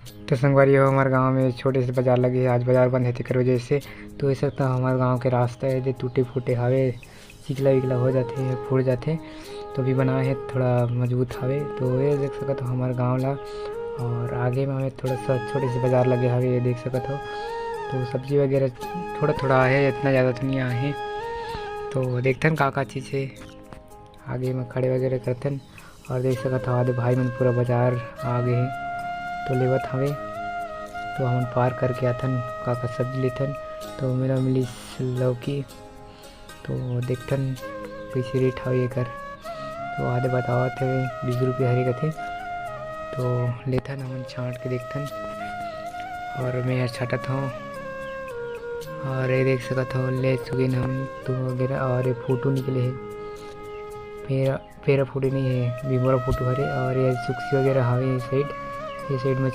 तो संगवारी हो, हमारे गांव में छोटे से बाजार लगे। आज बाजार बंद है तेकर वजह से। तो ये सकता हमारे गांव के रास्ता है जो टूटे फूटे हवे, चिकला विकला हो जाते हैं, फूट जाते। तो भी बनाए है थोड़ा मजबूत हवे। तो ये देख सकत हो हमारे गाँव ला। और आगे में हमें थोड़ा सा छोटे से बाजार लगे हवे, ये देख सकत हो। तो सब्जी वगैरह थोड़ा थोड़ा है, इतना ज़्यादा तो नहीं आहे। तो देखथन का चीज़ है, आगे में खड़े वगैरह करथन। और देख सकत हो आधे भाई मन पूरा बाजार आ गए हैं तो लेवत हवे। तो हम पार करके आथन का सब्जी लेथन। तो मेरा मिली लौकी, तो देखथन कैसे रेट हवे एकर। तो आधे बतावत है 20 रुपये हरे कथे। तो लेथन हमन छाँट के देखथन। और मैं छाटत हूँ। और ये देख सकत हो ले चुकिन हम तो वगैरह। और ये फोटो निकले है, फेरा फोटो नहीं है, विमोरा फोटो हरे। और ये सुक्सी वगैरह हवे ये साइड में